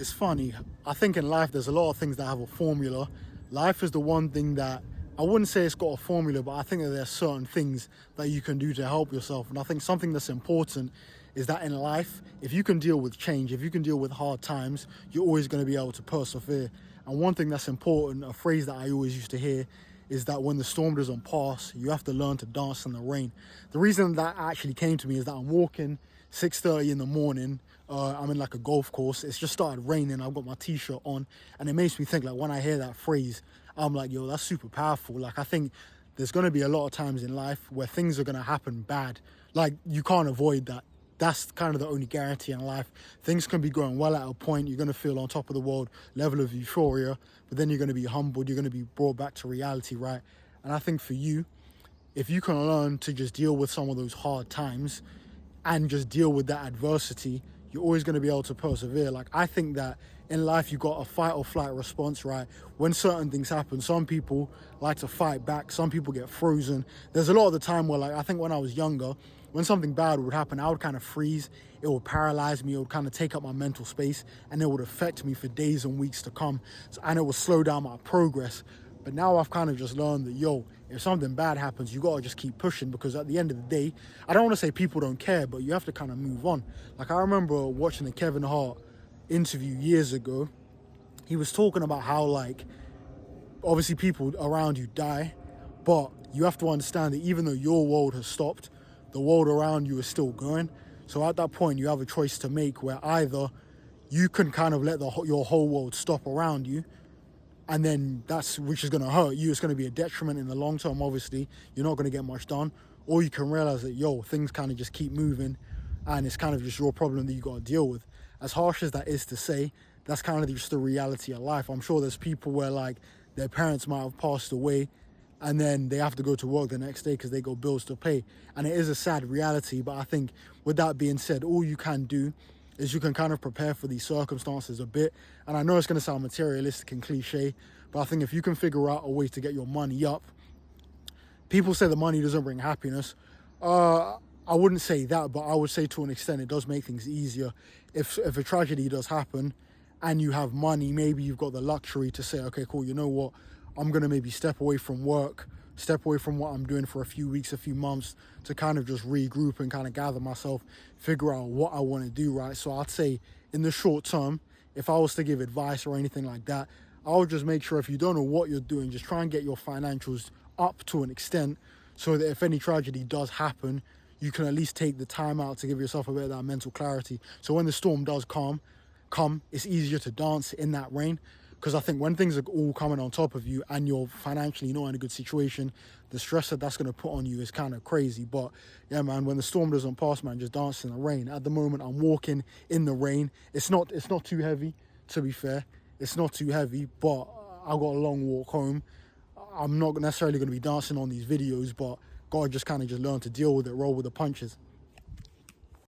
It's funny. I think in life there's a lot of things that have a formula. Life is the one thing that I wouldn't say it's got a formula, but I think that there's certain things that you can do to help yourself. And I think something that's important is that in life, if you can deal with change, if you can deal with hard times, you're always going to be able to persevere. And one thing that's important, a phrase that I always used to hear, is that when the storm doesn't pass, you have to learn to dance in the rain. The reason that actually came to me is that I'm walking 6:30 in the morning. I'm in like a golf course. It's just started raining. I've got my t-shirt on, and it makes me think, like, when I hear that phrase, I'm like, yo, that's super powerful. Like, I think there's going to be a lot of times in life where things are going to happen bad. Like, you can't avoid that. That's kind of the only guarantee in life. Things can be going well at a point. You're going to feel on top of the world, level of euphoria, but then you're going to be humbled. You're going to be brought back to reality, right? And I think for you, if you can learn to just deal with some of those hard times and just deal with that adversity, you're always going to be able to persevere. Like, I think that in life, you got a fight or flight response, right? When certain things happen, some people like to fight back. Some people get frozen. There's a lot of the time where, like, I think when I was younger, when something bad would happen, I would kind of freeze. It would paralyze me. It would kind of take up my mental space, and it would affect me for days and weeks to come. And it would slow down my progress. But now I've kind of just learned that, yo, if something bad happens, you got to just keep pushing, because at the end of the day, I don't want to say people don't care, but you have to kind of move on. Like, I remember watching the Kevin Hart interview years ago. He was talking about how, like, obviously people around you die, but you have to understand that even though your world has stopped, the world around you is still going. So at that point, you have a choice to make where either you can kind of let your whole world stop around you, and then which is going to hurt you. It's going to be a detriment in the long term, obviously. You're not going to get much done. Or you can realize that, yo, things kind of just keep moving, and it's kind of just your problem that you got to deal with. As harsh as that is to say, that's kind of just the reality of life. I'm sure there's people where, like, their parents might have passed away, and then they have to go to work the next day because they got bills to pay. And it is a sad reality, but I think with that being said, all you can do is you can kind of prepare for these circumstances a bit. And I know it's going to sound materialistic and cliche, but I think if you can figure out a way to get your money up, people say the money doesn't bring happiness. I wouldn't say that, but I would say to an extent it does make things easier. If a tragedy does happen and you have money, maybe you've got the luxury to say, okay, cool, you know what? I'm going to maybe step away from work, step away from what I'm doing for a few weeks, a few months, to kind of just regroup and kind of gather myself, figure out what I want to do, right? So I'd say in the short term, if I was to give advice or anything like that, I would just make sure, if you don't know what you're doing, just try and get your financials up to an extent so that if any tragedy does happen, you can at least take the time out to give yourself a bit of that mental clarity. So when the storm does come, it's easier to dance in that rain. Because I think when things are all coming on top of you and you're financially not in a good situation, the stress that's going to put on you is kind of crazy. But yeah, man, when the storm doesn't pass, man, just dance in the rain. At the moment, I'm walking in the rain. It's not too heavy, to be fair. It's not too heavy, but I've got a long walk home. I'm not necessarily going to be dancing on these videos, but gotta just kind of just learn to deal with it, roll with the punches.